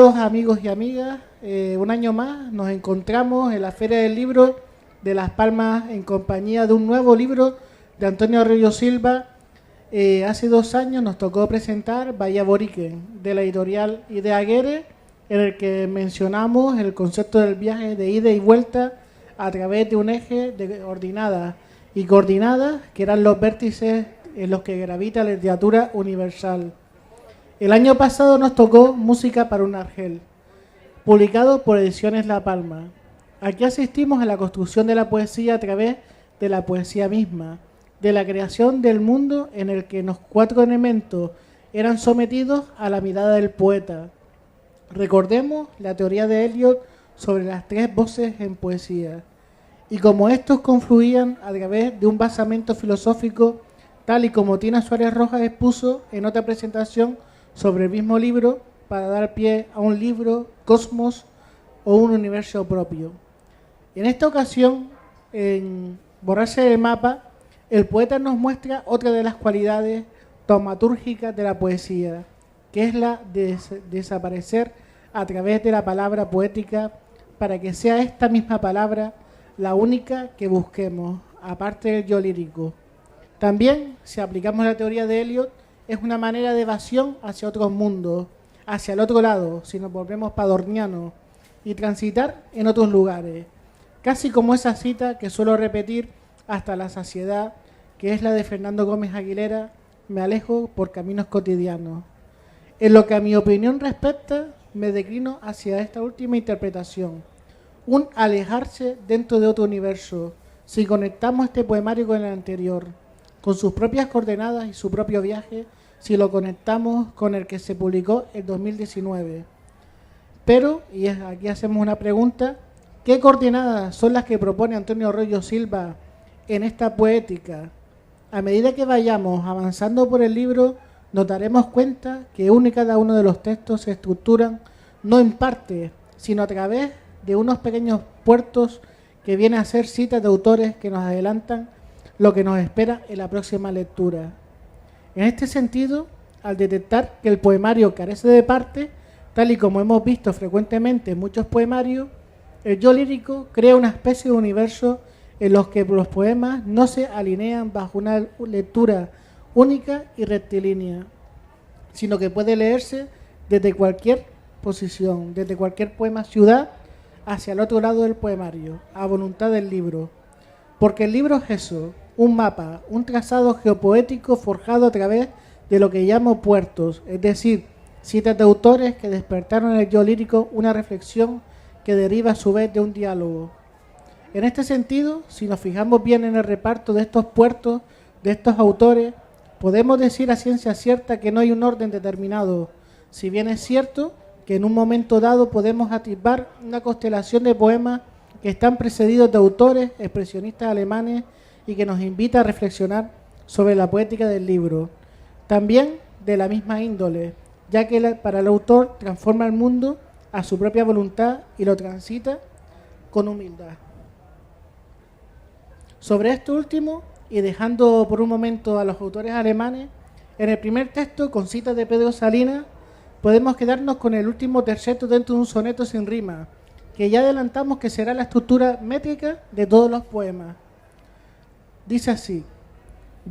Queridos amigos y amigas, un año más nos encontramos en la Feria del Libro de Las Palmas en compañía de un nuevo libro de Antonio Arroyo Silva. Hace 2 años nos tocó presentar Bahía Borique, de la editorial Idea Aguirre, en el que mencionamos el concepto del viaje de ida y vuelta a través de un eje de ordinadas y coordinadas, que eran los vértices en los que gravita la literatura universal. El año pasado nos tocó Música para un Argel, publicado por Ediciones La Palma. Aquí asistimos a la construcción de la poesía a través de la poesía misma, de la creación del mundo en el que los 4 elementos eran sometidos a la mirada del poeta. Recordemos la teoría de Eliot sobre las 3 voces en poesía, y cómo estos confluían a través de un basamento filosófico, tal y como Tina Suárez Rojas expuso en otra presentación sobre el mismo libro, para dar pie a un libro, cosmos o un universo propio. En esta ocasión, en Borrarse del mapa, el poeta nos muestra otra de las cualidades taumatúrgicas de la poesía, que es la de desaparecer a través de la palabra poética, para que sea esta misma palabra la única que busquemos, aparte del yo lírico. También, si aplicamos la teoría de Eliot, es una manera de evasión hacia otros mundos, hacia el otro lado, si nos volvemos padornianos, y transitar en otros lugares, casi como esa cita que suelo repetir hasta la saciedad, que es la de Fernando Gómez Aguilera: me alejo por caminos cotidianos. En lo que a mi opinión respecta, me declino hacia esta última interpretación, un alejarse dentro de otro universo, si conectamos este poemario con el anterior, con sus propias coordenadas y su propio viaje, si lo conectamos con el que se publicó en 2019. Pero, y aquí hacemos una pregunta, ¿qué coordenadas son las que propone Antonio Arroyo Silva en esta poética? A medida que vayamos avanzando por el libro, nos daremos cuenta que uno y cada uno de los textos se estructuran no en parte, sino a través de unos pequeños puertos que vienen a ser citas de autores que nos adelantan lo que nos espera en la próxima lectura. En este sentido, al detectar que el poemario carece de parte, tal y como hemos visto frecuentemente en muchos poemarios, el yo lírico crea una especie de universo en los que los poemas no se alinean bajo una lectura única y rectilínea, sino que puede leerse desde cualquier posición, desde cualquier poema ciudad hacia el otro lado del poemario, a voluntad del libro. Porque el libro es eso, un mapa, un trazado geopoético forjado a través de lo que llamo puertos, es decir, citas de autores que despertaron en el yo lírico una reflexión que deriva a su vez de un diálogo. En este sentido, si nos fijamos bien en el reparto de estos puertos, de estos autores, podemos decir a ciencia cierta que no hay un orden determinado, si bien es cierto que en un momento dado podemos atisbar una constelación de poemas que están precedidos de autores expresionistas alemanes y que nos invita a reflexionar sobre la poética del libro. También de la misma índole, ya que para el autor transforma el mundo a su propia voluntad y lo transita con humildad. Sobre esto último, y dejando por un momento a los autores alemanes, en el primer texto, con citas de Pedro Salinas, podemos quedarnos con el último terceto dentro de un soneto sin rima, que ya adelantamos que será la estructura métrica de todos los poemas. Dice así: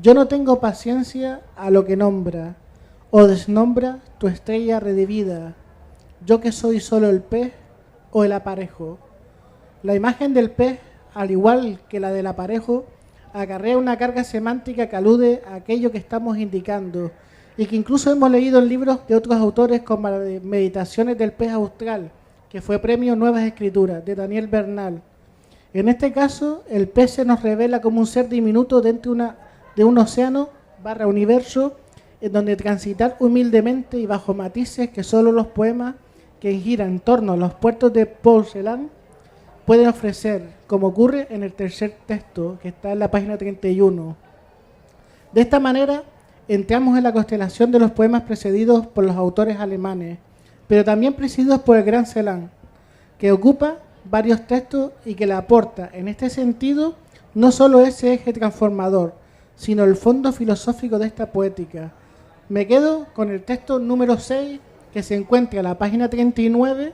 yo no tengo paciencia a lo que nombra o desnombra tu estrella redivida, yo que soy solo el pez o el aparejo. La imagen del pez, al igual que la del aparejo, acarrea una carga semántica que alude a aquello que estamos indicando y que incluso hemos leído en libros de otros autores como la de Meditaciones del pez austral, que fue premio Nuevas Escrituras, de Daniel Bernal. En este caso, el pez se nos revela como un ser diminuto dentro de un océano / universo, en donde transitar humildemente y bajo matices que solo los poemas que giran en torno a los puertos de Paul Celan pueden ofrecer, como ocurre en el tercer texto, que está en la página 31. De esta manera, entramos en la constelación de los poemas precedidos por los autores alemanes, pero también presididos por el gran Celan, que ocupa varios textos y que le aporta, en este sentido, no solo ese eje transformador, sino el fondo filosófico de esta poética. Me quedo con el texto número 6, que se encuentra en la página 39,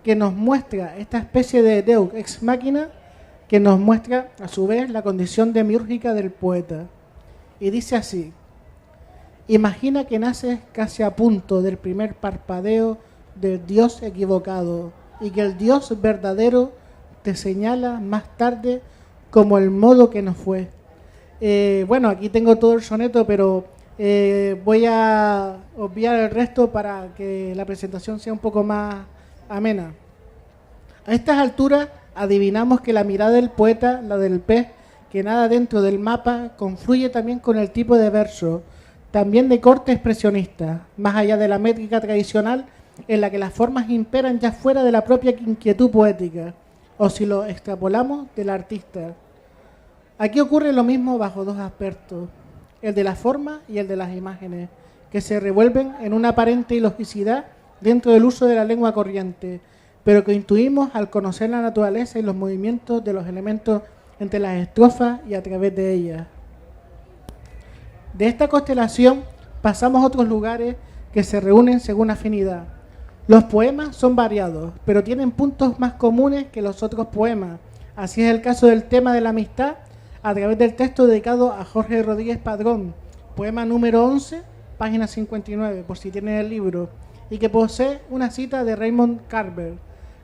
que nos muestra esta especie de Deus ex machina, que nos muestra a su vez la condición demiúrgica del poeta. Y dice así: imagina que naces casi a punto del primer parpadeo del Dios equivocado y que el Dios verdadero te señala más tarde como el modo que no fue. Bueno, aquí tengo todo el soneto, pero voy a obviar el resto para que la presentación sea un poco más amena. A estas alturas adivinamos que la mirada del poeta, la del pez que nada dentro del mapa, confluye también con el tipo de verso, también de corte expresionista, más allá de la métrica tradicional en la que las formas imperan ya fuera de la propia inquietud poética, o si lo extrapolamos, del artista. Aquí ocurre lo mismo bajo dos aspectos, el de la forma y el de las imágenes, que se revuelven en una aparente ilogicidad dentro del uso de la lengua corriente, pero que intuimos al conocer la naturaleza y los movimientos de los elementos entre las estrofas y a través de ellas. De esta constelación pasamos a otros lugares que se reúnen según afinidad. Los poemas son variados, pero tienen puntos más comunes que los otros poemas. Así es el caso del tema de la amistad, a través del texto dedicado a Jorge Rodríguez Padrón, poema número 11, página 59, por si tienen el libro, y que posee una cita de Raymond Carver.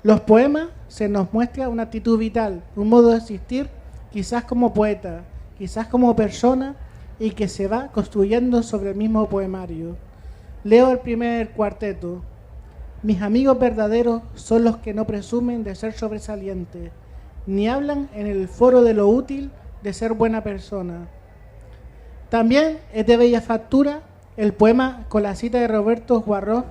Los poemas se nos muestra una actitud vital, un modo de existir, quizás como poeta, quizás como persona, y que se va construyendo sobre el mismo poemario. Leo el primer cuarteto. Mis amigos verdaderos son los que no presumen de ser sobresalientes, ni hablan en el foro de lo útil de ser buena persona. También es de bella factura el poema con la cita de Roberto Juarros,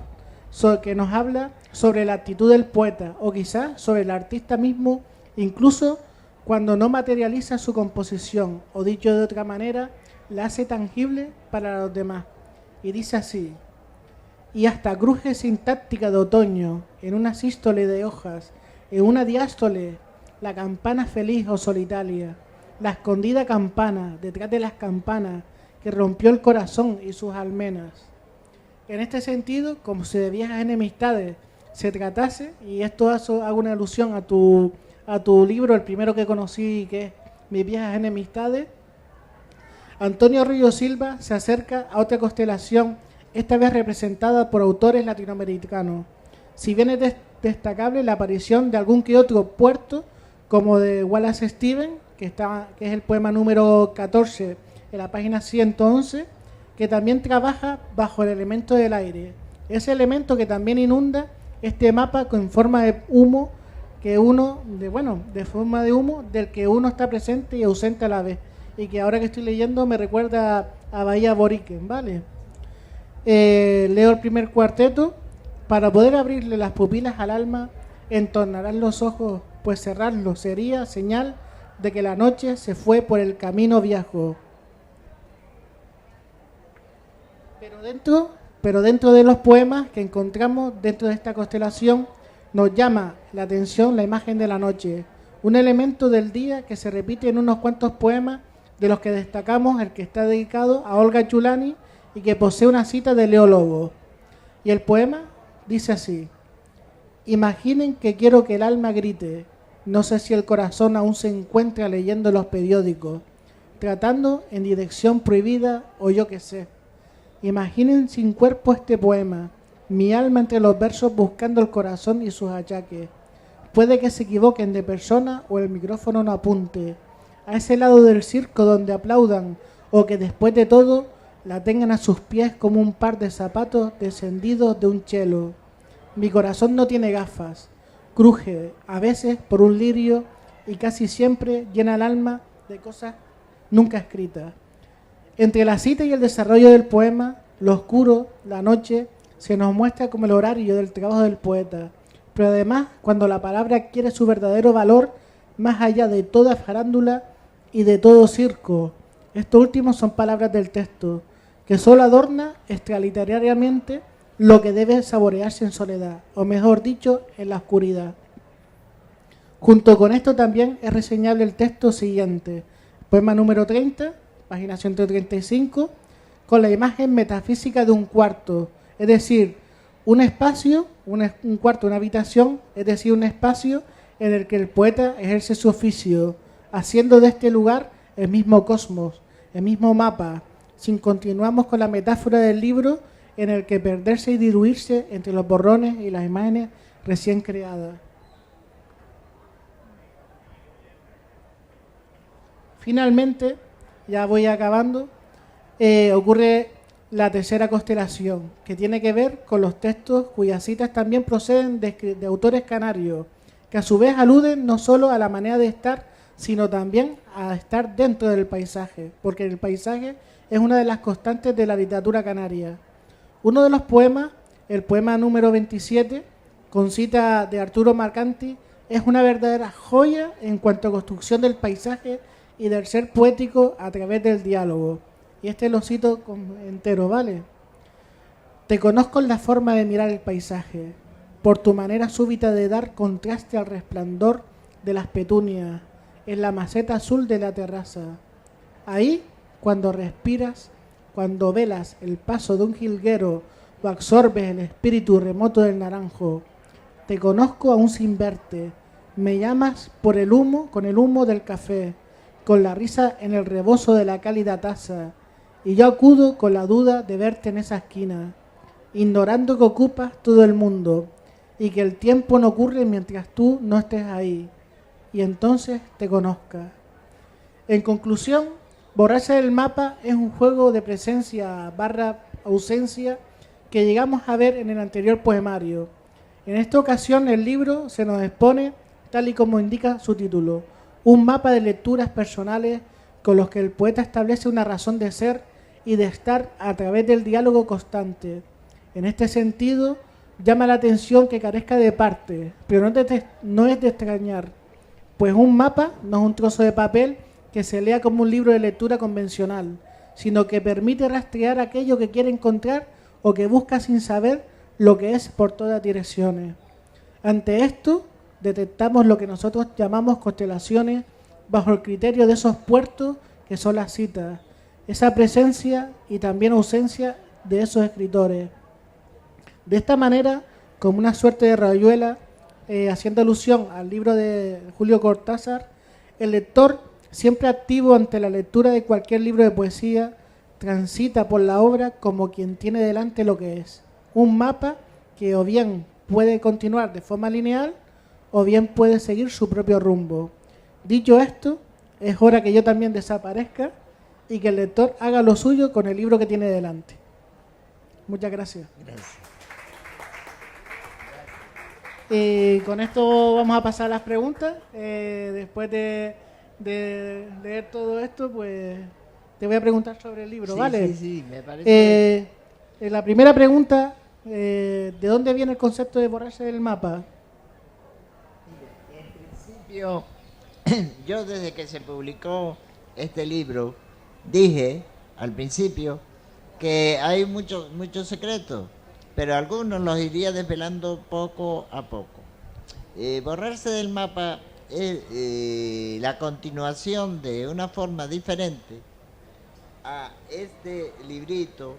que nos habla sobre la actitud del poeta, o quizás sobre el artista mismo, incluso cuando no materializa su composición, o dicho de otra manera, la hace tangible para los demás. Y dice así: y hasta cruje sintáctica de otoño, en una sístole de hojas, en una diástole, la campana feliz o solitaria, la escondida campana detrás de las campanas, que rompió el corazón y sus almenas. En este sentido, como si de viejas enemistades se tratase, y esto hago una alusión a tu libro, el primero que conocí, que es Mis viejas enemistades, Antonio Ríos Silva se acerca a otra constelación, esta vez representada por autores latinoamericanos. Si bien es destacable la aparición de algún que otro puerto, como de Wallace Stevens, que es el poema número 14 en la página 111, que también trabaja bajo el elemento del aire, ese elemento que también inunda este mapa con forma de humo, de forma de humo del que uno está presente y ausente a la vez, y que ahora que estoy leyendo me recuerda a Bahía Boriken, ¿vale? Leo el primer cuarteto. Para poder abrirle las pupilas al alma, entornarán los ojos, pues cerrarlos sería señal de que la noche se fue por el camino viejo. Pero dentro de los poemas que encontramos dentro de esta constelación, nos llama la atención la imagen de la noche, un elemento del día que se repite en unos cuantos poemas, de los que destacamos el que está dedicado a Olga Chulani y que posee una cita de Leo Lobo. Y el poema dice así: imaginen que quiero que el alma grite, no sé si el corazón aún se encuentra leyendo los periódicos, tratando en dirección prohibida o yo qué sé. Imaginen sin cuerpo este poema, mi alma entre los versos buscando el corazón y sus achaques. Puede que se equivoquen de persona o el micrófono no apunte a ese lado del circo donde aplaudan, o que después de todo la tengan a sus pies como un par de zapatos descendidos de un chelo. Mi corazón no tiene gafas, cruje a veces por un lirio y casi siempre llena el alma de cosas nunca escritas. Entre la cita y el desarrollo del poema, lo oscuro, la noche, se nos muestra como el horario del trabajo del poeta, pero además cuando la palabra adquiere su verdadero valor más allá de toda farándula y de todo circo. Estos últimos son palabras del texto, que solo adorna extraliterariamente lo que debe saborearse en soledad, o mejor dicho, en la oscuridad. Junto con esto también es reseñable el texto siguiente, poema número 30, página 135, con la imagen metafísica de un cuarto, es decir, Un espacio, un cuarto, una habitación, es decir, un espacio en el que el poeta ejerce su oficio, haciendo de este lugar el mismo cosmos, el mismo mapa, si continuamos con la metáfora del libro en el que perderse y diluirse entre los borrones y las imágenes recién creadas. Finalmente, ya voy acabando, ocurre la tercera constelación, que tiene que ver con los textos cuyas citas también proceden de autores canarios, que a su vez aluden no solo a la manera de estar, sino también a estar dentro del paisaje, porque el paisaje es una de las constantes de la literatura canaria. Uno de los poemas, el poema número 27, con cita de Arturo Mercanti, es una verdadera joya en cuanto a construcción del paisaje y del ser poético a través del diálogo. Y este lo cito entero, ¿vale? Te conozco en la forma de mirar el paisaje, por tu manera súbita de dar contraste al resplandor de las petunias en la maceta azul de la terraza. Ahí, cuando respiras, cuando velas el paso de un jilguero o absorbes el espíritu remoto del naranjo, te conozco aún sin verte, me llamas por el humo, con el humo del café, con la risa en el rebozo de la cálida taza, y yo acudo con la duda de verte en esa esquina, ignorando que ocupas todo el mundo y que el tiempo no ocurre mientras tú no estés ahí, y entonces te conozca. En conclusión, borrarse del mapa es un juego de presencia / ausencia que llegamos a ver en el anterior poemario. En esta ocasión el libro se nos expone, tal y como indica su título, un mapa de lecturas personales con los que el poeta establece una razón de ser y de estar a través del diálogo constante. En este sentido, llama la atención que carezca de parte, pero no es de extrañar, pues un mapa no es un trozo de papel que se lea como un libro de lectura convencional, sino que permite rastrear aquello que quiere encontrar o que busca sin saber lo que es por todas direcciones. Ante esto, detectamos lo que nosotros llamamos constelaciones bajo el criterio de esos puertos que son las citas, esa presencia y también ausencia de esos escritores. De esta manera, como una suerte de rayuela, haciendo alusión al libro de Julio Cortázar, el lector, siempre activo ante la lectura de cualquier libro de poesía, transita por la obra como quien tiene delante lo que es, un mapa que o bien puede continuar de forma lineal o bien puede seguir su propio rumbo. Dicho esto, es hora que yo también desaparezca y que el lector haga lo suyo con el libro que tiene delante. Muchas gracias. Con esto vamos a pasar a las preguntas. Después de leer todo esto, pues te voy a preguntar sobre el libro, sí, ¿vale? Sí, me parece. La primera pregunta, ¿de dónde viene el concepto de borrarse del mapa? En principio, yo desde que se publicó este libro, dije al principio que hay muchos secretos, pero algunos los iría desvelando poco a poco. Borrarse del mapa es la continuación de una forma diferente a este librito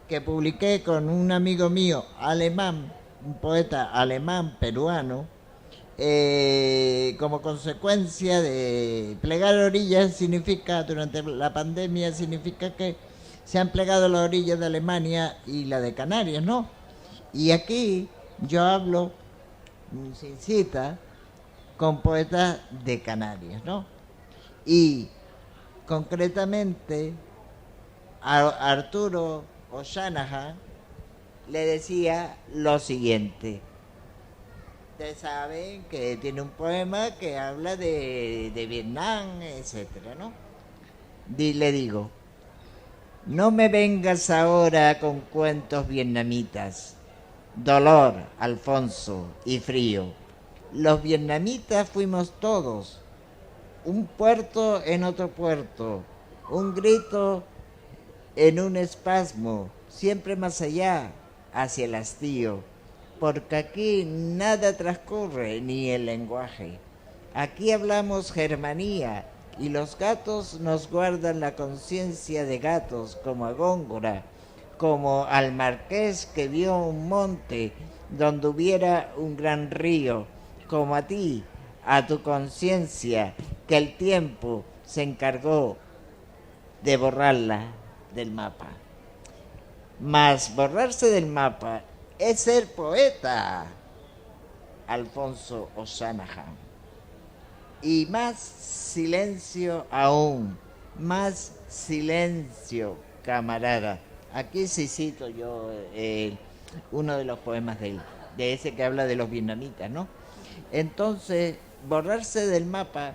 que publiqué con un amigo mío alemán, un poeta alemán peruano, como consecuencia de plegar orillas. Significa, durante la pandemia, significa que se han plegado las orillas de Alemania y la de Canarias, ¿no? Y aquí yo hablo sin cita con poetas de Canarias, ¿no? Y concretamente a Arturo O'Shanahan le decía lo siguiente. Ustedes saben que tiene un poema que habla de Vietnam, etcétera, ¿no? Le digo, no me vengas ahora con cuentos vietnamitas, dolor, Alfonso, y frío. Los vietnamitas fuimos todos, un puerto en otro puerto, un grito en un espasmo, siempre más allá, hacia el hastío, porque aquí nada transcurre, ni el lenguaje. Aquí hablamos germanía, y los gatos nos guardan la conciencia de gatos como a Góngora, como al marqués que vio un monte donde hubiera un gran río, como a ti, a tu conciencia, que el tiempo se encargó de borrarla del mapa. Mas borrarse del mapa es ser poeta, Alfonso O'Shanahan. Y más silencio aún, más silencio, camarada. Aquí sí cito yo uno de los poemas de ese que habla de los vietnamitas, ¿no? Entonces, borrarse del mapa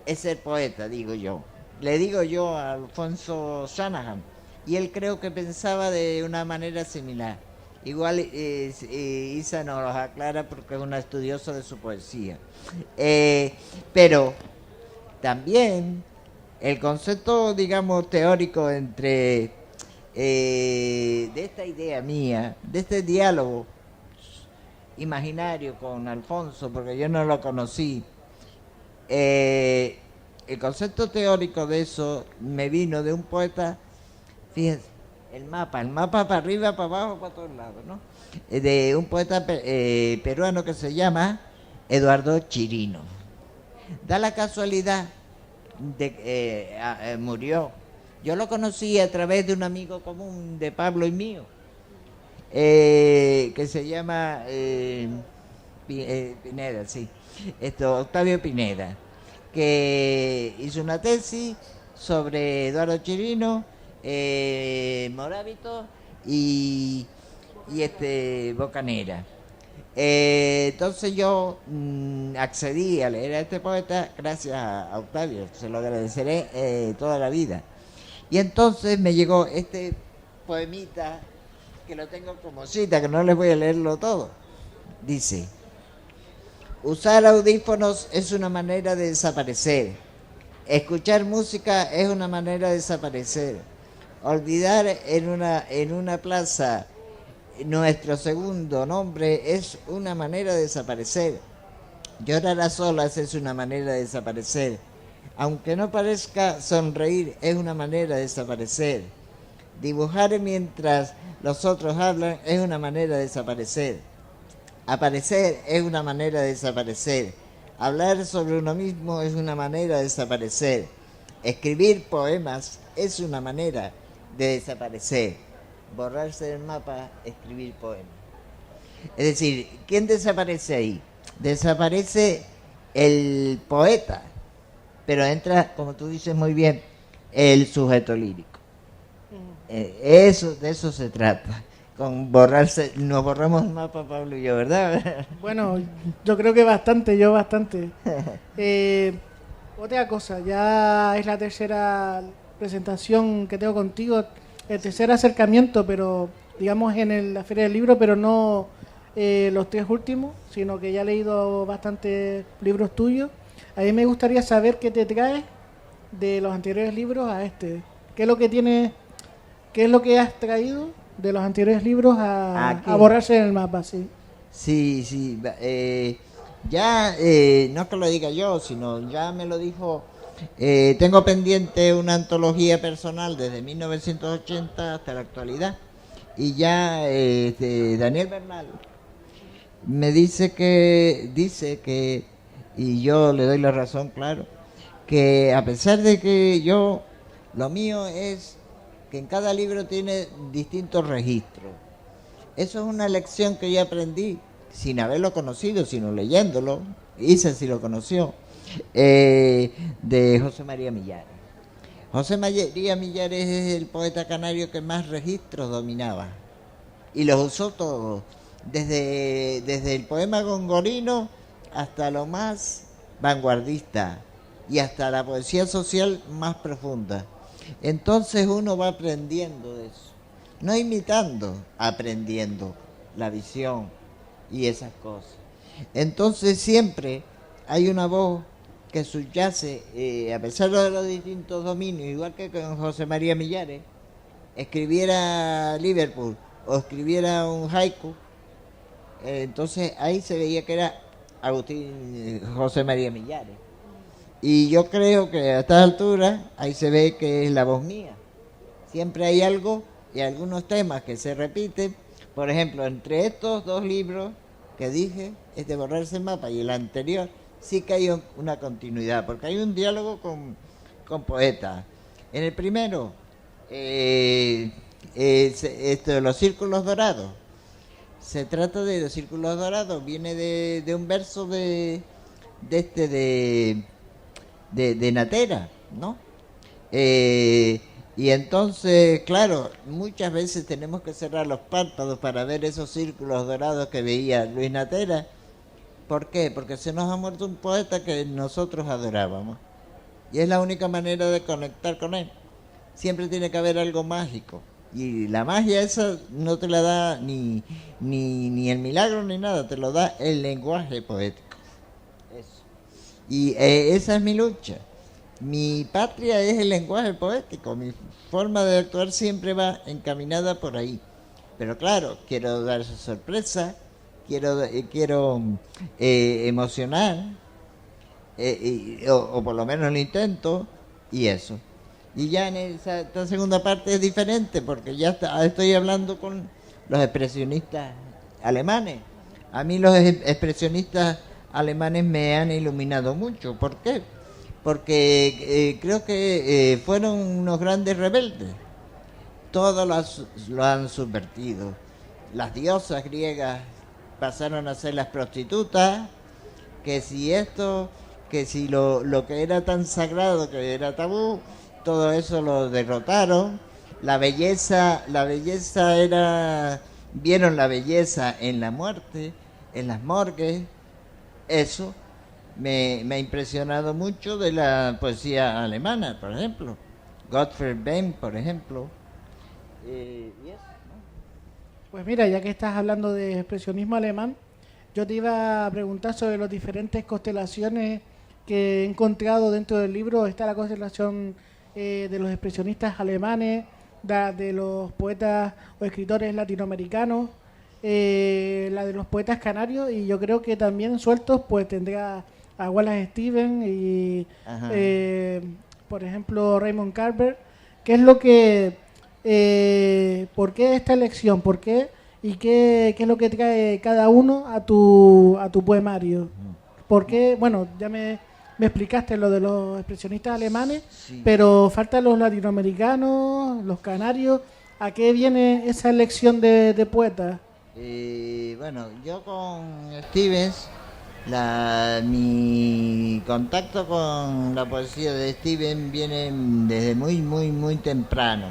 es ser poeta, digo yo. Le digo yo a Alfonso Shanahan, y él creo que pensaba de una manera similar. Igual Isa nos lo aclara porque es un estudioso de su poesía. Pero también el concepto, digamos, teórico entre de esta idea mía, de este diálogo imaginario con Alfonso, porque yo no lo conocí, el concepto teórico de eso me vino de un poeta, fíjense, el mapa para arriba, para abajo, para todos lados, ¿no? De un poeta peruano que se llama Eduardo Chirino. Da la casualidad de que murió. Yo lo conocí a través de un amigo común de Pablo y mío, que se llama Pineda, sí, Octavio Pineda, que hizo una tesis sobre Eduardo Chirino, Morábito y Bocanera. Entonces yo accedí a leer a este poeta gracias a Octavio, se lo agradeceré toda la vida. Y entonces me llegó este poemita, que lo tengo como cita, que no les voy a leerlo todo. Dice: usar audífonos es una manera de desaparecer. Escuchar música es una manera de desaparecer. Olvidar en una plaza nuestro segundo nombre es una manera de desaparecer. Llorar a solas es una manera de desaparecer. Aunque no parezca, sonreír es una manera de desaparecer. Dibujar mientras los otros hablan es una manera de desaparecer. Aparecer es una manera de desaparecer. Hablar sobre uno mismo es una manera de desaparecer. Escribir poemas es una manera de desaparecer. Borrarse del mapa, escribir poemas. Es decir, ¿quién desaparece ahí? Desaparece el poeta, pero entra, como tú dices muy bien, el sujeto lírico. De eso se trata. Con borrarse, nos borramos el mapa, Pablo y yo, ¿verdad? Bueno, yo creo que bastante. Otra cosa, ya es la tercera presentación que tengo contigo, el tercer acercamiento, pero digamos en la Feria del Libro, pero no los tres últimos, sino que ya he leído bastantes libros tuyos. A mí me gustaría saber qué te traes de los anteriores libros a este. ¿Qué es lo que tienes, qué es lo que has traído de los anteriores libros a borrarse en el mapa? Sí. Sí. Ya, no es que lo diga yo, sino ya me lo dijo. Tengo pendiente una antología personal desde 1980 hasta la actualidad. Y ya Daniel Bernal me dice que, y yo le doy la razón, claro, que a pesar de que lo mío es que en cada libro tiene distintos registros. Eso es una lección que yo aprendí sin haberlo conocido, sino leyéndolo. Isa sí lo conoció, de José María Millares. José María Millares es el poeta canario que más registros dominaba y los usó todos, desde el poema gongorino hasta lo más vanguardista y hasta la poesía social más profunda. Entonces uno va aprendiendo de eso, no imitando, aprendiendo la visión y esas cosas. Entonces siempre hay una voz que subyace, a pesar de los distintos dominios, igual que con José María Millares, escribiera Liverpool o escribiera un haiku, entonces ahí se veía que era José María Millares. Y yo creo que a estas alturas ahí se ve que es la voz mía. Siempre hay algo y algunos temas que se repiten. Por ejemplo, entre estos dos libros que dije, este Borrarse el mapa y el anterior, sí que hay una continuidad, porque hay un diálogo con poetas. En el primero, esto de los círculos dorados. Se trata de los círculos dorados, viene de un verso de Natera, ¿no? Y entonces, claro, muchas veces tenemos que cerrar los párpados para ver esos círculos dorados que veía Luis Natera. ¿Por qué? Porque se nos ha muerto un poeta que nosotros adorábamos. Y es la única manera de conectar con él. Siempre tiene que haber algo mágico. Y la magia esa no te la da ni el milagro ni nada, te lo da el lenguaje poético. Eso. Y esa es mi lucha. Mi patria es el lenguaje poético, mi forma de actuar siempre va encaminada por ahí. Pero claro, quiero dar esa sorpresa, quiero emocionar, o por lo menos lo intento, y eso. Y ya en esta segunda parte es diferente, porque ya estoy hablando con los expresionistas alemanes. A mí los expresionistas alemanes me han iluminado mucho. ¿Por qué? Porque creo que fueron unos grandes rebeldes. Todos lo han subvertido. Las diosas griegas pasaron a ser las prostitutas, que si esto, que si lo que era tan sagrado, que era tabú, todo eso lo derrotaron. La belleza era, vieron la belleza en la muerte, en las morgues. Eso me ha impresionado mucho de la poesía alemana, por ejemplo. Gottfried Benn, por ejemplo. Y eso, ¿no? Pues mira, ya que estás hablando de expresionismo alemán, yo te iba a preguntar sobre las diferentes constelaciones que he encontrado dentro del libro. Está la constelación de los expresionistas alemanes, de los poetas o escritores latinoamericanos, la de los poetas canarios, y yo creo que también sueltos pues tendrá a Wallace Stevens y por ejemplo Raymond Carver. ¿Qué es lo que por qué esta elección? ¿Por qué? ¿Y qué es lo que trae cada uno a tu poemario? ¿Por qué? Bueno, ya me explicaste lo de los expresionistas alemanes, Sí. pero faltan los latinoamericanos, los canarios. ¿A qué viene esa elección de poetas? Bueno, yo con Stevens, mi contacto con la poesía de Stevens viene desde muy temprano.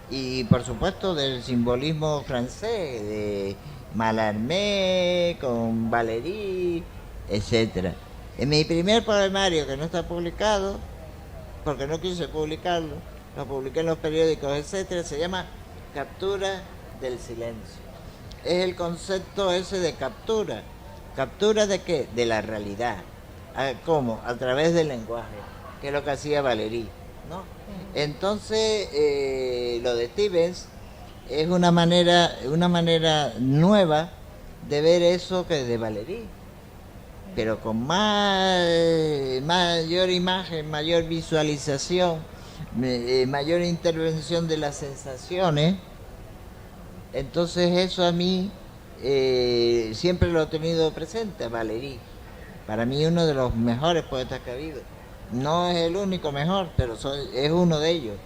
Y por supuesto del simbolismo francés, de Mallarmé, con Valéry, etcétera. En mi primer poemario, que no está publicado, porque no quise publicarlo, lo publiqué en los periódicos, etcétera, se llama Captura del Silencio. Es el concepto ese de captura. ¿Captura de qué? De la realidad. ¿Cómo? A través del lenguaje, que es lo que hacía Valéry, ¿no? Entonces, lo de Stevens es una manera nueva de ver eso que de Valéry, pero con mayor imagen, mayor visualización, mayor intervención de las sensaciones. Entonces eso a mí siempre lo he tenido presente, a Valéry. Para mí uno de los mejores poetas que ha habido. No es el único mejor, pero es uno de ellos.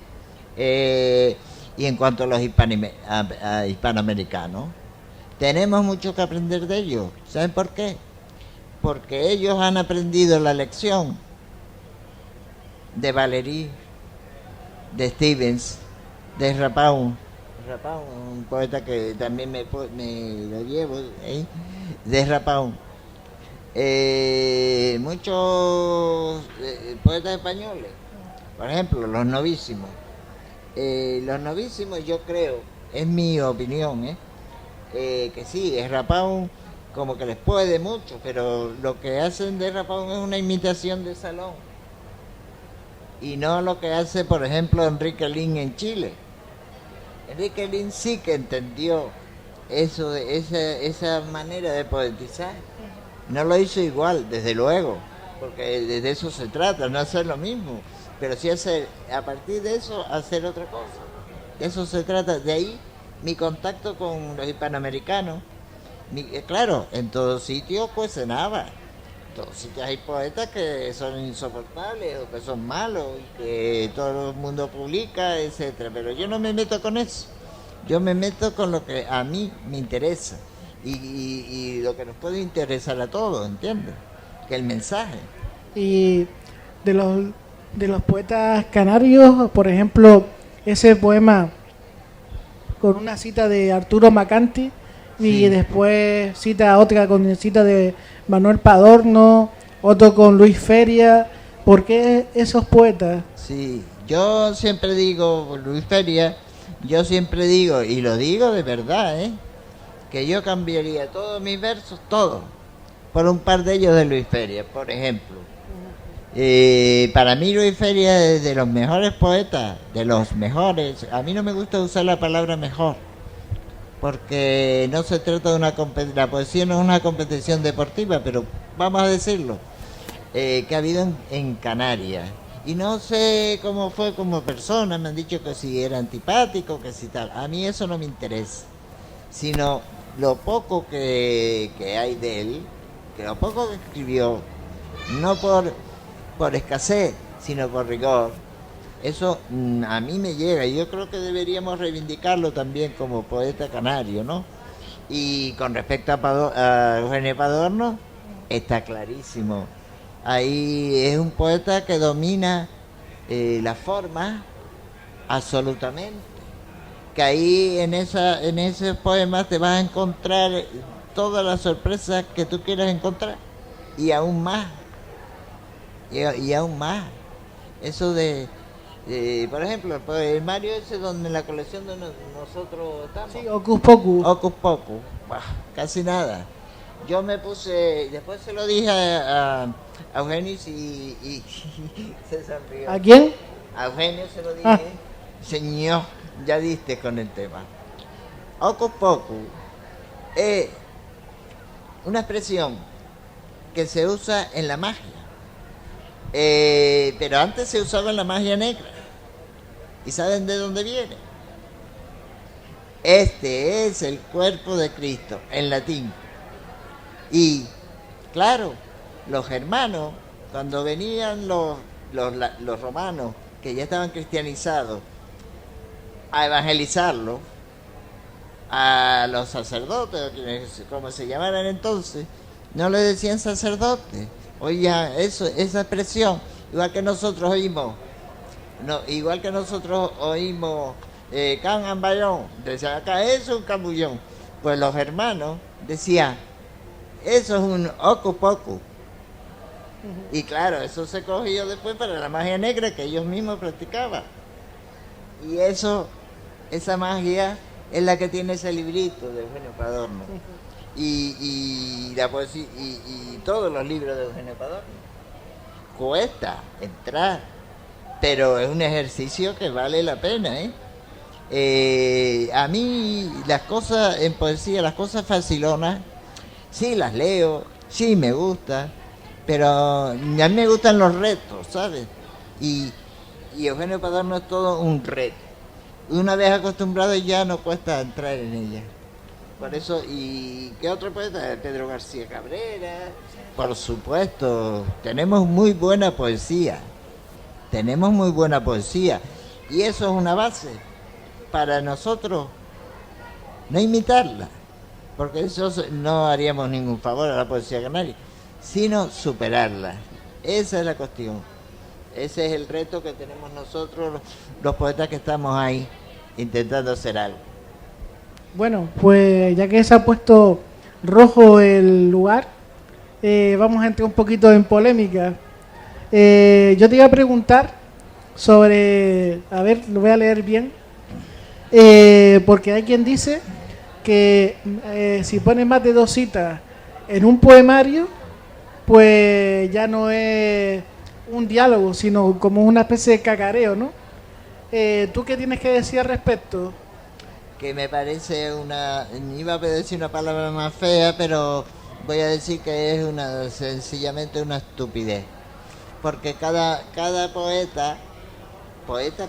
Y en cuanto a los hispanoamericanos, tenemos mucho que aprender de ellos. ¿Saben por qué? Porque ellos han aprendido la lección de Valéry, de Stevens, de Rapau, un poeta que también me lo llevo, de Rapau. Muchos poetas españoles, por ejemplo, los novísimos. Los novísimos, yo creo, es mi opinión, que sí, es Rapau, como que les puede mucho, pero lo que hacen de Rapau es una imitación de salón. Y no lo que hace, por ejemplo, Enrique Lin en Chile. Enrique Lin sí que entendió eso, esa manera de poetizar. No lo hizo igual, desde luego, porque de eso se trata, no hacer lo mismo, pero sí hacer, a partir de eso, hacer otra cosa. De eso se trata. De ahí mi contacto con los hispanoamericanos. Claro, en todos sitios pues cenaba. En todos sitios hay poetas que son insoportables o que son malos y que todo el mundo publica, etcétera. Pero yo no me meto con eso. Yo me meto con lo que a mí me interesa y lo que nos puede interesar a todos, ¿entiendes? Que el mensaje. Y de los poetas canarios, por ejemplo, ese poema con una cita de Arturo Macanti y Sí. después cita otra con cita de Manuel Padorno, otro con Luis Feria. ¿Por qué esos poetas? Sí, yo siempre digo, Luis Feria, yo siempre digo, y lo digo de verdad, que yo cambiaría todos mis versos, todos, por un par de ellos de Luis Feria, por ejemplo. Para mí Luis Feria es de los mejores poetas, de los mejores. A mí no me gusta usar la palabra mejor, porque no se trata de una competición, la poesía no es una competición deportiva, pero vamos a decirlo, que ha habido en Canarias. Y no sé cómo fue como persona, me han dicho que si era antipático, que si tal. A mí eso no me interesa, sino lo poco que hay de él, que lo poco que escribió, no por escasez, sino por rigor. Eso a mí me llega y yo creo que deberíamos reivindicarlo también como poeta canario, ¿no? Y con respecto a Eugenio Padorno, está clarísimo. Ahí es un poeta que domina la forma absolutamente. Que ahí en esos poemas te vas a encontrar todas las sorpresas que tú quieras encontrar. Y aún más. Y aún más. Eso por ejemplo, el poemario ese donde en la colección de nosotros estamos. Sí, Ocus Pocus. Ocus Pocus. Bah, casi nada. Yo me puse, después se lo dije a Eugenio y se sonrió. ¿A quién? A Eugenio se lo dije, Ah. señor, ya diste con el tema. Ocus Pocus es una expresión que se usa en la magia, pero antes se usaba en la magia negra. ¿Y saben de dónde viene? Este es el cuerpo de Cristo, en latín. Y, claro, los germanos, cuando venían los romanos, que ya estaban cristianizados, a evangelizarlo, a los sacerdotes, como se llamaran entonces, no le decían sacerdotes. Oiga, esa expresión, igual que nosotros oímos can ambayón, decían acá, eso es un cambullón. Pues los hermanos decían, eso es un ocus pocus. Y claro, eso se cogió después para la magia negra que ellos mismos practicaban. Y esa magia es la que tiene ese librito de Eugenio Padorno. Y la poesía, y todos los libros de Eugenio Padorno. Cuesta entrar, pero es un ejercicio que vale la pena, a mí las cosas en poesía, las cosas facilonas, sí las leo, sí me gusta, pero a mí me gustan los retos, ¿sabes? Y Eugenio Padorno es todo un reto. Una vez acostumbrado ya no cuesta entrar en ella. Por eso, ¿y qué otro poeta? Pedro García Cabrera. Por supuesto, tenemos muy buena poesía. Y eso es una base para nosotros no imitarla, porque eso no haríamos ningún favor a la poesía canaria, sino superarla. Esa es la cuestión. Ese es el reto que tenemos nosotros, los poetas que estamos ahí, intentando hacer algo. Bueno, pues ya que se ha puesto rojo el lugar, vamos a entrar un poquito en polémica. Yo te iba a preguntar sobre, a ver, lo voy a leer bien, porque hay quien dice que si pones más de 2 citas en un poemario, pues ya no es un diálogo, sino como una especie de cacareo, ¿no? ¿Tú qué tienes que decir al respecto? Que me parece iba a decir una palabra más fea, pero voy a decir que es sencillamente una estupidez. Porque cada poeta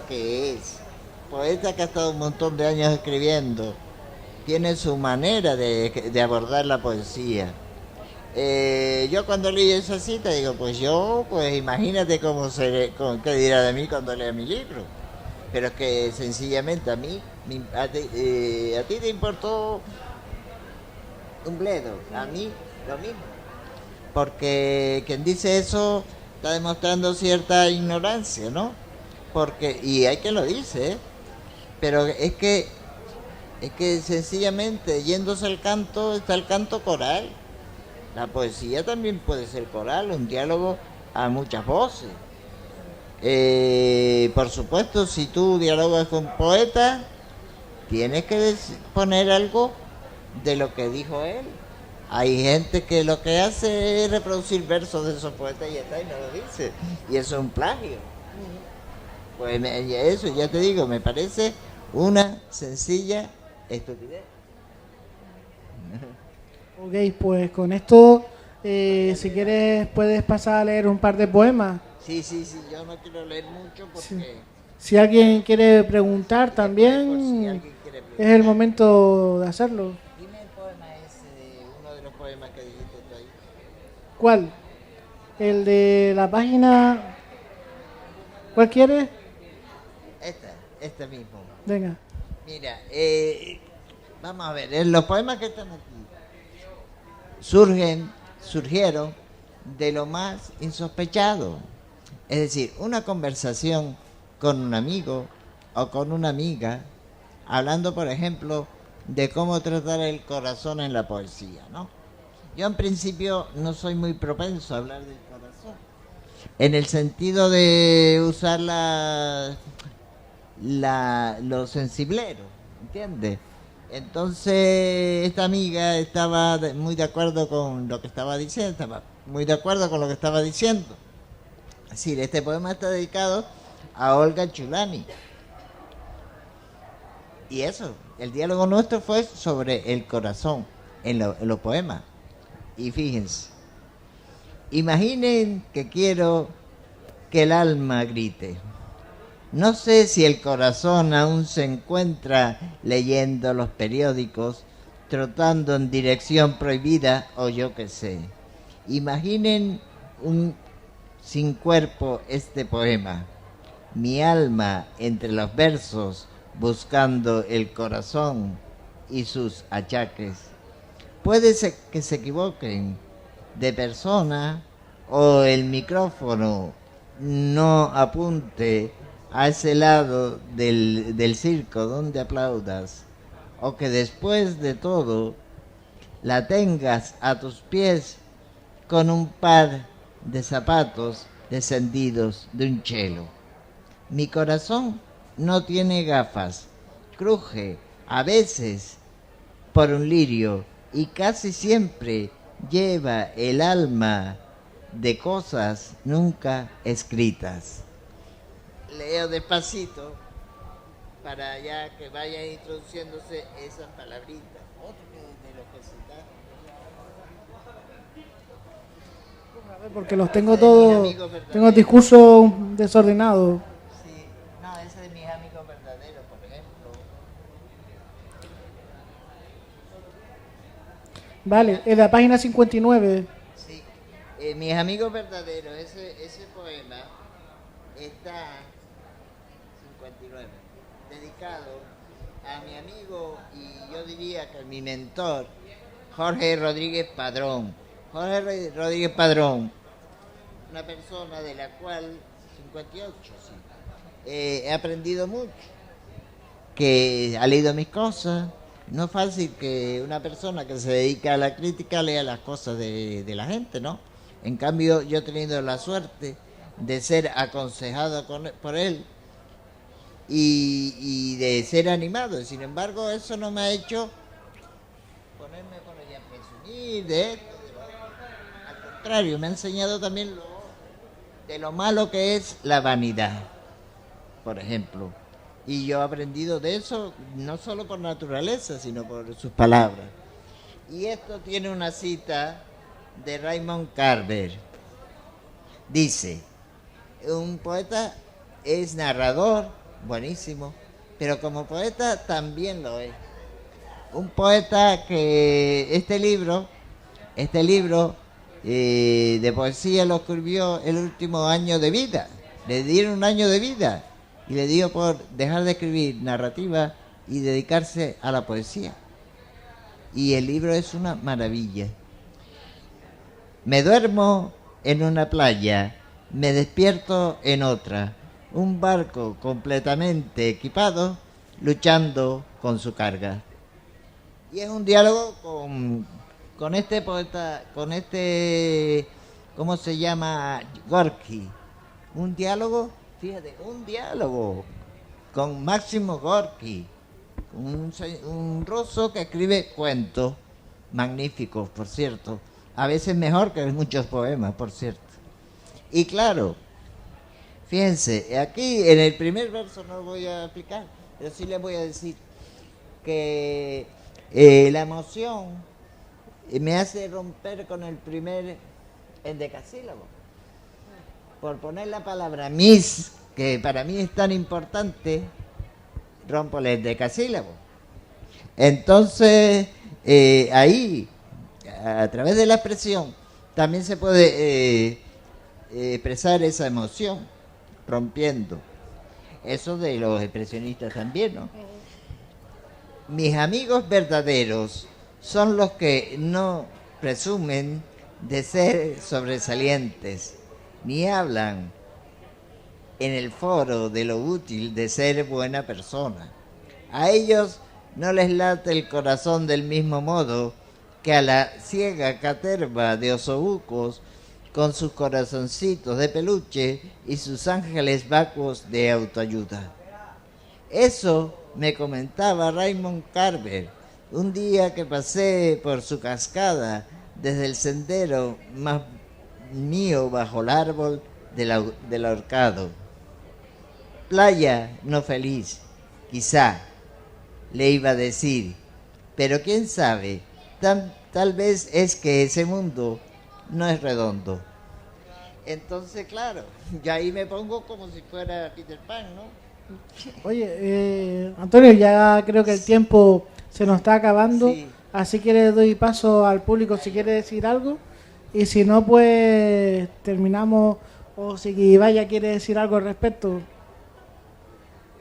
que es, poeta que ha estado un montón de años escribiendo tiene su manera de abordar la poesía. Yo cuando leí esa cita digo, pues imagínate qué dirá de mí cuando lea mi libro. Pero es que sencillamente a ti te importó un bledo, a mí lo mismo. Porque quien dice eso está demostrando cierta ignorancia, ¿no? Y hay quien lo dice, ¿eh? Pero es que sencillamente yéndose al canto está el canto coral. La poesía también puede ser coral, un diálogo a muchas voces. Por supuesto, si tú dialogas con un poeta, tienes que poner algo de lo que dijo él. Hay gente que lo que hace es reproducir versos de esos poetas y no lo dice. Y eso es un plagio. Pues eso, ya te digo, me parece una sencilla estupidez. Ok, pues con esto, si quieres, puedes pasar a leer un par de poemas. Sí, yo no quiero leer mucho porque... Sí. Si alguien quiere preguntar también, es el momento de hacerlo. Dime el poema ese, uno de los poemas que dijiste tú ahí. ¿Cuál? El de la página... ¿Cuál quieres? Este mismo. Venga. Mira, vamos a ver, los poemas que están aquí surgieron de lo más insospechado. Es decir, una conversación con un amigo o con una amiga, hablando, por ejemplo, de cómo tratar el corazón en la poesía, ¿no? Yo en principio no soy muy propenso a hablar del corazón, en el sentido de usar lo sensiblero, ¿entiendes? Entonces esta amiga estaba muy de acuerdo con lo que estaba diciendo, Es decir, este poema está dedicado a Olga Chulani. Y eso, el diálogo nuestro fue sobre el corazón en los poemas. Y fíjense, imaginen que quiero que el alma grite. No sé si el corazón aún se encuentra leyendo los periódicos, trotando en dirección prohibida o yo qué sé. Imaginen sin cuerpo este poema. Mi alma entre los versos buscando el corazón y sus achaques. Puede ser que se equivoquen de persona o el micrófono no apunte a ese lado del circo donde aplaudas, o que después de todo la tengas a tus pies con un par de zapatos descendidos de un chelo. Mi corazón no tiene gafas, cruje a veces por un lirio y casi siempre lleva el alma de cosas nunca escritas. Leo despacito para ya que vayan introduciéndose esas palabritas. Otro de los que citar. Porque los tengo todos, tengo el discurso desordenado. Sí, no, ese de mis amigos verdaderos, por ejemplo. Vale, en la página 59. Sí, mis amigos verdaderos, ese poema está 59, dedicado a mi amigo y yo diría que mi mentor, Jorge Rodríguez Padrón. Jorge Rodríguez Padrón, una persona de la cual, 58, sí, he aprendido mucho, que ha leído mis cosas. No es fácil que una persona que se dedica a la crítica lea las cosas de la gente, ¿no? En cambio, yo he tenido la suerte de ser aconsejado por él y de ser animado. Sin embargo, eso no me ha hecho ponerme por allá a presumir de esto. Al contrario, me ha enseñado también de lo malo que es la vanidad, por ejemplo. Y yo he aprendido de eso no solo por naturaleza, sino por sus palabras. Y esto tiene una cita de Raymond Carver. Dice, un poeta es narrador, buenísimo, pero como poeta también lo es. Un poeta que este libro de poesía lo escribió el último año de vida. Le dieron un año de vida y le dio por dejar de escribir narrativa y dedicarse a la poesía. Y el libro es una maravilla. Me duermo en una playa, me despierto en otra. Un barco completamente equipado, luchando con su carga. Y es un diálogo con este poeta, ¿cómo se llama? Gorky. Un diálogo, fíjate, un diálogo con Máximo Gorky, un ruso que escribe cuentos magníficos, por cierto, a veces mejor que muchos poemas, por cierto. Y claro, fíjense, aquí en el primer verso no lo voy a explicar, pero sí les voy a decir que la emoción me hace romper con el primer endecasílabo. Por poner la palabra mis, que para mí es tan importante, rompo el endecasílabo. Entonces, ahí, a través de la expresión, también se puede expresar esa emoción, rompiendo. Eso de los expresionistas también, ¿no? Mis amigos verdaderos son los que no presumen de ser sobresalientes, ni hablan en el foro de lo útil de ser buena persona. A ellos no les late el corazón del mismo modo que a la ciega caterva de osobucos con sus corazoncitos de peluche y sus ángeles vacuos de autoayuda. Eso me comentaba Raymond Carver un día que pasé por su cascada desde el sendero más mío bajo el árbol del ahorcado. Playa no feliz, quizá, le iba a decir, pero quién sabe, tal vez es que ese mundo no es redondo. Entonces, claro, yo ahí me pongo como si fuera Peter Pan, ¿no? Oye, Antonio, ya creo que el tiempo se nos está acabando, sí. Así que le doy paso al público si quiere decir algo, y si no, pues terminamos, o si Vaya quiere decir algo al respecto.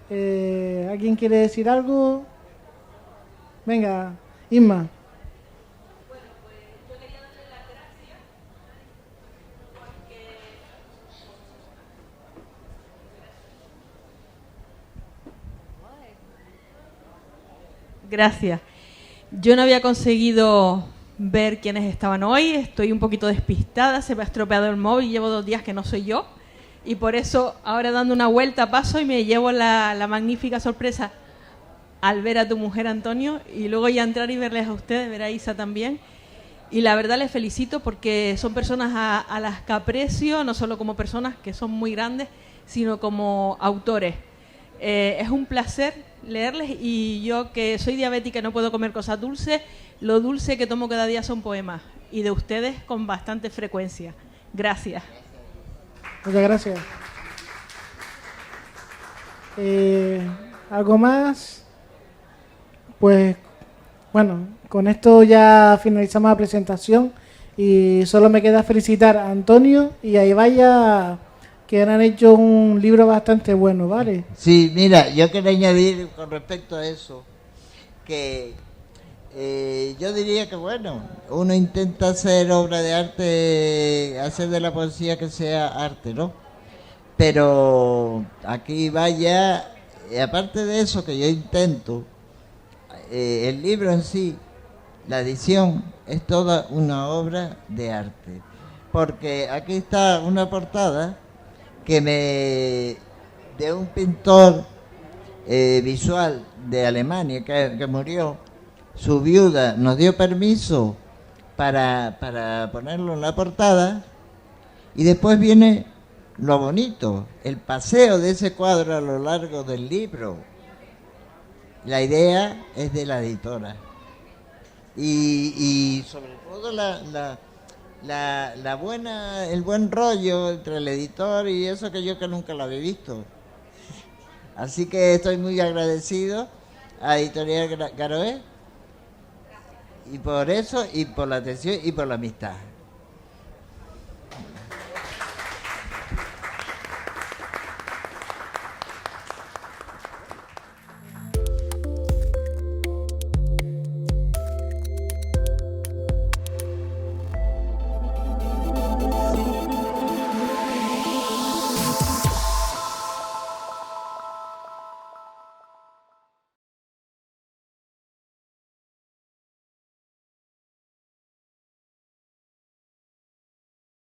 ¿Alguien quiere decir algo? Venga, Inma. Bueno, pues yo quería darle las gracias porque... Gracias. Yo no había conseguido ver quiénes estaban hoy, estoy un poquito despistada, se me ha estropeado el móvil, llevo 2 días que no soy yo, y por eso ahora dando una vuelta paso y me llevo la magnífica sorpresa al ver a tu mujer, Antonio, y luego ya entrar y verles a ustedes, ver a Isa también. Y la verdad les felicito porque son personas a las que aprecio, no solo como personas que son muy grandes, sino como autores. Es un placer leerles, y yo que soy diabética y no puedo comer cosas dulces, lo dulce que tomo cada día son poemas, y de ustedes con bastante frecuencia. Gracias. Muchas gracias. ¿Algo más? Pues bueno, con esto ya finalizamos la presentación y solo me queda felicitar a Antonio y a Ibaya, que han hecho un libro bastante bueno, ¿vale? Sí, mira, yo quería añadir con respecto a eso, que yo diría que bueno, uno intenta hacer obra de arte, hacer de la poesía que sea arte, ¿no? Pero aquí Vaya, aparte de eso que yo intento, el libro en sí, la edición, es toda una obra de arte. Porque aquí está una portada de un pintor visual de Alemania que murió. Su viuda nos dio permiso para ponerlo en la portada, y después viene lo bonito, el paseo de ese cuadro a lo largo del libro. La idea es de la editora, y sobre todo el buen rollo entre el editor y eso, que yo que nunca lo había visto. Así que estoy muy agradecido a Editorial Garoé, y por eso, y por la atención, y por la amistad.